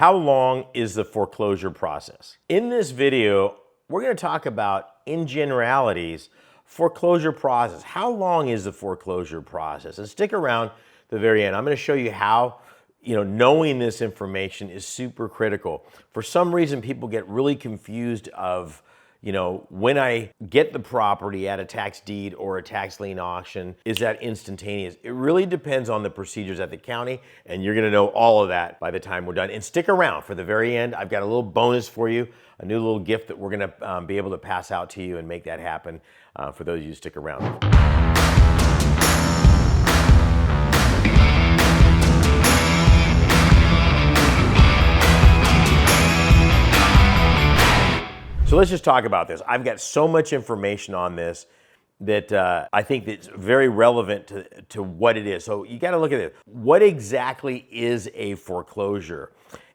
How long is the foreclosure process? In this video, we're going to talk about, in generalities, foreclosure process. How long is the foreclosure process? And stick around to the very end. I'm going to show you how, knowing this information is super critical. For some reason, people get really confused of, when I get the property at a tax deed or a tax lien auction, is that instantaneous? It really depends on the procedures at the county, and you're gonna know all of that by the time we're done. And stick around for the very end. I've got a little bonus for you, a new little gift that we're gonna be able to pass out to you and make that happen for those of you who stick around. So let's just talk about this. I've got so much information on this that I think that's very relevant to what it is. So you got to look at it. What exactly is a foreclosure?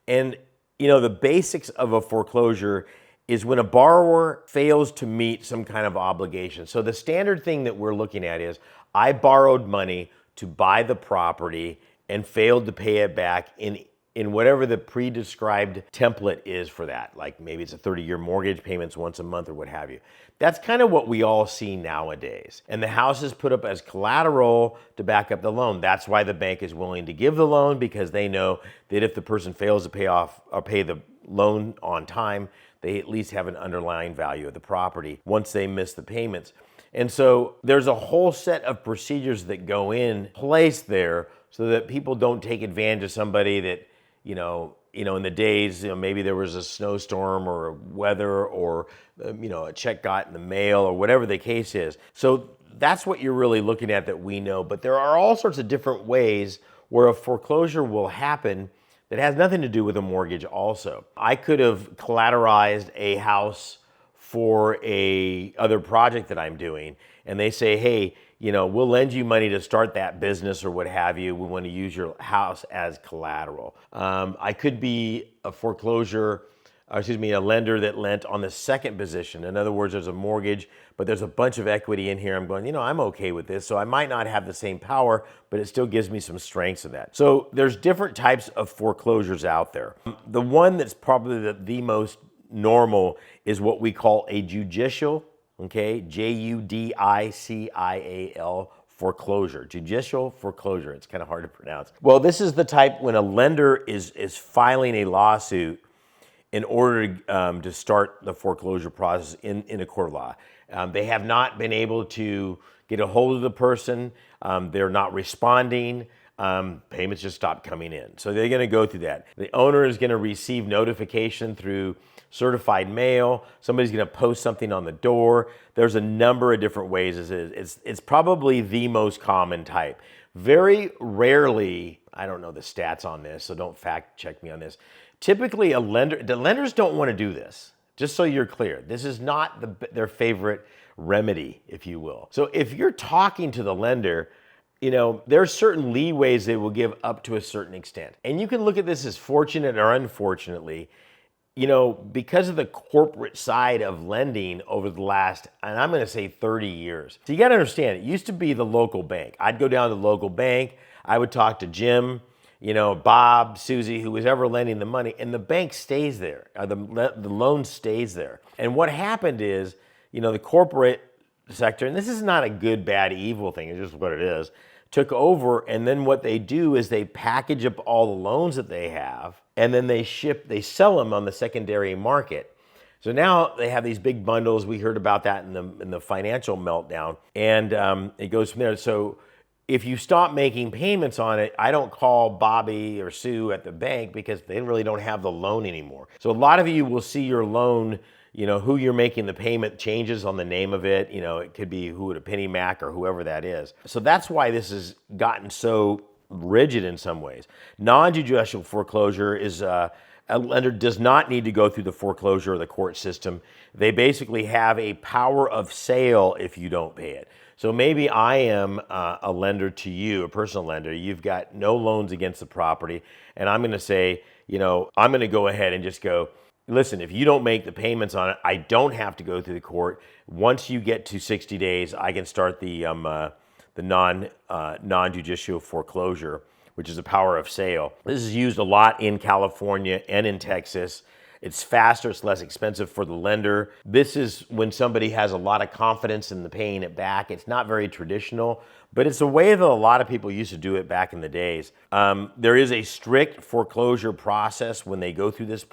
And the basics of a foreclosure is when a borrower fails to meet some kind of obligation. So the standard thing that we're looking at is I borrowed money to buy the property and failed to pay it back in whatever the pre-described template is for that. Like maybe it's a 30-year mortgage, payments once a month or what have you. That's kind of what we all see nowadays. And the house is put up as collateral to back up the loan. That's why the bank is willing to give the loan, because they know that if the person fails to pay off or pay the loan on time, they at least have an underlying value of the property once they miss the payments. And so there's a whole set of procedures that go in place there so that people don't take advantage of somebody that, in the days, maybe there was a snowstorm or weather or, a check got in the mail or whatever the case is. So that's what you're really looking at that we know. But there are all sorts of different ways where a foreclosure will happen that has nothing to do with a mortgage also. I could have collateralized a house for a other project that I'm doing, and they say, hey, we'll lend you money to start that business or what have you. We want to use your house as collateral. I could be a a lender that lent on the second position. In other words, there's a mortgage, but there's a bunch of equity in here. I'm going, I'm okay with this. So I might not have the same power, but it still gives me some strengths in that. So there's different types of foreclosures out there. The one that's probably the most normal is what we call a judicial, okay, Judical foreclosure, judicial foreclosure. It's kind of hard to pronounce. Well, this is the type when a lender is filing a lawsuit in order to start the foreclosure process in a court of law. They have not been able to get a hold of the person. They're not responding. Payments just stop coming in. So they're going to go through that. The owner is going to receive notification through certified mail. Somebody's going to post something on the door. There's a number of different ways. It's probably the most common type. Very rarely, I don't know the stats on this, so don't fact check me on this. Typically, the lenders don't want to do this. Just so you're clear, this is not their favorite remedy, if you will. So if you're talking to the lender, there are certain leeways they will give up to a certain extent. And you can look at this as fortunate or unfortunately, because of the corporate side of lending over the last, and I'm going to say 30 years. So you got to understand, it used to be the local bank. I'd go down to the local bank. I would talk to Jim, Bob, Susie, who was ever lending the money, and the bank stays there. The loan stays there. And what happened is, the corporate sector, and this is not a good, bad, evil thing, it's just what it is, took over, and then what they do is they package up all the loans that they have, and then they sell them on the secondary market. So now they have these big bundles. We heard about that in the financial meltdown, and it goes from there. So if you stop making payments on it, I don't call Bobby or Sue at the bank because they really don't have the loan anymore. So a lot of you will see your loan, who you're making the payment changes on the name of it. It could be a Penny Mac or whoever that is. So that's why this has gotten so rigid in some ways. Non-judicial foreclosure is a lender does not need to go through the foreclosure or the court system. They basically have a power of sale if you don't pay it. So maybe I am a lender to you, a personal lender. You've got no loans against the property, and I'm going to say, I'm going to go ahead and just go, listen, if you don't make the payments on it, I don't have to go through the court. Once you get to 60 days, I can start the non-judicial foreclosure which is a power of sale. This is used a lot in California and in Texas. It's faster, it's less expensive for the lender. This is when somebody has a lot of confidence in the paying it back. It's not very traditional, but it's a way that a lot of people used to do it back in the days. There is a strict foreclosure process when they go through this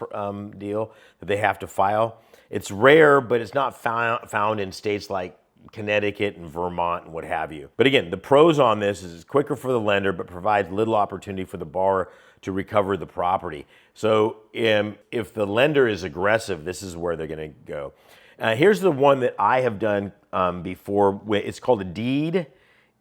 deal that they have to file. It's rare, but it's not found in states like Connecticut and Vermont and what have you. But again, the pros on this is it's quicker for the lender, but provides little opportunity for the borrower to recover the property. So if the lender is aggressive, this is where they're going to go. Here's the one that I have done before. It's called a deed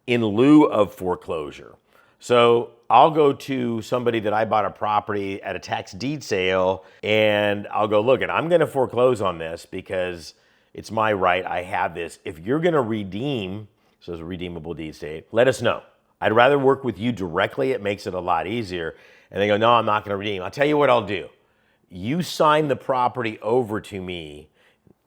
in lieu of foreclosure. So I'll go to somebody that I bought a property at a tax deed sale, and I'll go, look, and I'm going to foreclose on this because it's my right. I have this. If you're going to redeem, so it's a redeemable deed state, let us know. I'd rather work with you directly. It makes it a lot easier. And they go, no, I'm not going to redeem. I'll tell you what I'll do. You sign the property over to me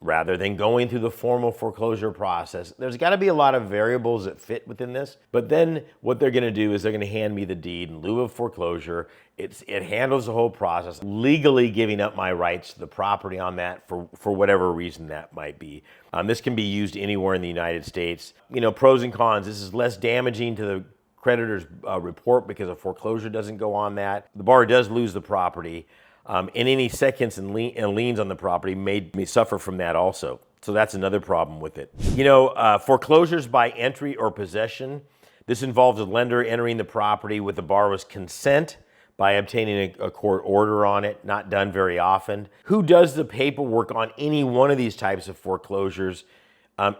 rather than going through the formal foreclosure process. There's got to be a lot of variables that fit within this. But then what they're going to do is they're going to hand me the deed in lieu of foreclosure. It handles the whole process, legally giving up my rights to the property on that for whatever reason that might be. This can be used anywhere in the United States. You know, pros and cons. This is less damaging to the creditor's report because a foreclosure doesn't go on that. The borrower does lose the property. And any seconds and liens on the property may suffer from that also. So that's another problem with it. You know, foreclosures by entry or possession. This involves a lender entering the property with the borrower's consent by obtaining a court order on it, not done very often. Who does the paperwork on any one of these types of foreclosures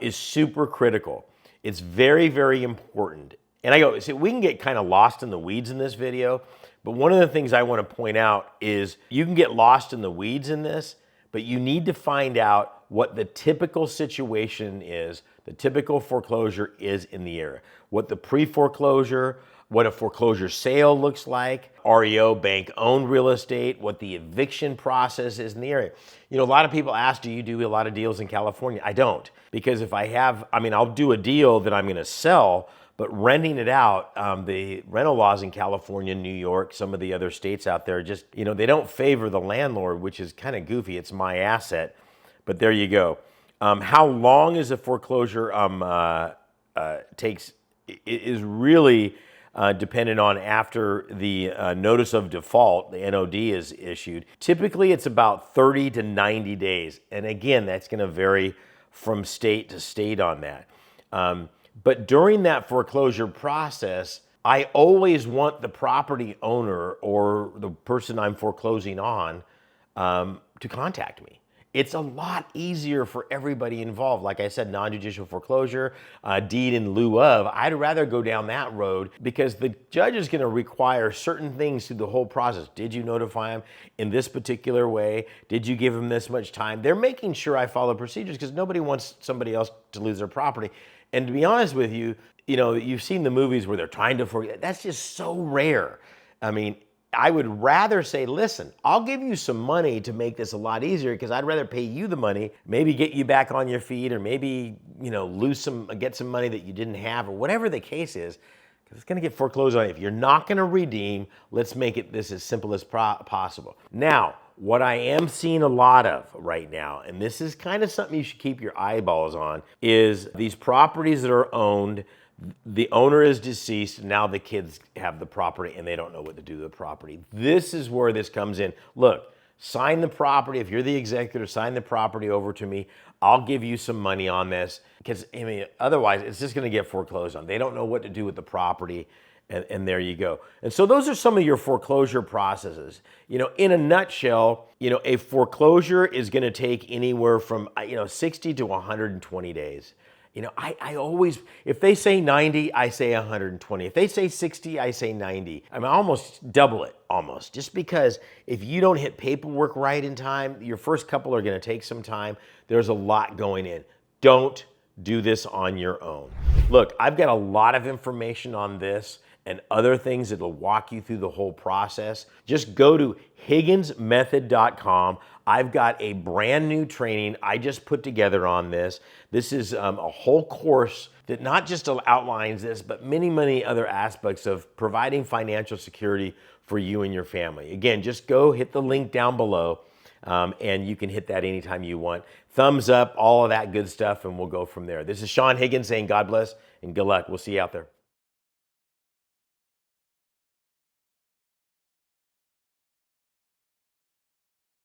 is super critical. It's very, very important. And I go, see, we can get kind of lost in the weeds in this video, but one of the things I want to point out is you can get lost in the weeds in this, but you need to find out what the typical situation is, the typical foreclosure is in the area, what the pre-foreclosure, what a foreclosure sale looks like, REO, bank-owned real estate, what the eviction process is in the area. You know, a lot of people ask, do you do a lot of deals in California? I don't, because if I have, I'll do a deal that I'm going to sell, but renting it out, the rental laws in California, New York, some of the other states out there, just, you know, they don't favor the landlord, which is kind of goofy. It's my asset, but there you go. How long is a foreclosure takes is really dependent on after the notice of default, the NOD is issued. Typically, it's about 30 to 90 days. And again, that's going to vary from state to state on that. But during that foreclosure process, I always want the property owner or the person I'm foreclosing on to contact me. It's a lot easier for everybody involved. Like I said, non-judicial foreclosure, deed in lieu of. I'd rather go down that road because the judge is going to require certain things through the whole process. Did you notify him in this particular way? Did you give him this much time? They're making sure I follow procedures because nobody wants somebody else to lose their property. And to be honest with you, you know, you've seen the movies where they're trying to forget. That's just so rare. I would rather say, listen, I'll give you some money to make this a lot easier because I'd rather pay you the money, maybe get you back on your feet, or maybe, you know, get some money that you didn't have, or whatever the case is, because it's going to get foreclosed on. If you're not going to redeem, let's make this as simple as possible. Now, what I am seeing a lot of right now, and this is kind of something you should keep your eyeballs on, is these properties that are owned, the owner is deceased, now the kids have the property and they don't know what to do with the property. This is where this comes in. Look, sign the property. If you're the executor, sign the property over to me. I'll give you some money on this because otherwise it's just going to get foreclosed on. They don't know what to do with the property. And there you go. And so those are some of your foreclosure processes. You know, in a nutshell, you know, a foreclosure is going to take anywhere from, 60 to 120 days. You know, I always, if they say 90, I say 120. If they say 60, I say 90. I almost double it, almost. Just because if you don't hit paperwork right in time, your first couple are going to take some time. There's a lot going in. Don't do this on your own. Look, I've got a lot of information on this and other things that will walk you through the whole process. Just go to higginsmethod.com. I've got a brand new training I just put together on this. This is a whole course that not just outlines this, but many, many other aspects of providing financial security for you and your family. Again, just go hit the link down below, and you can hit that anytime you want. Thumbs up, all of that good stuff, and we'll go from there. This is Saen Higgins saying God bless and good luck. We'll see you out there.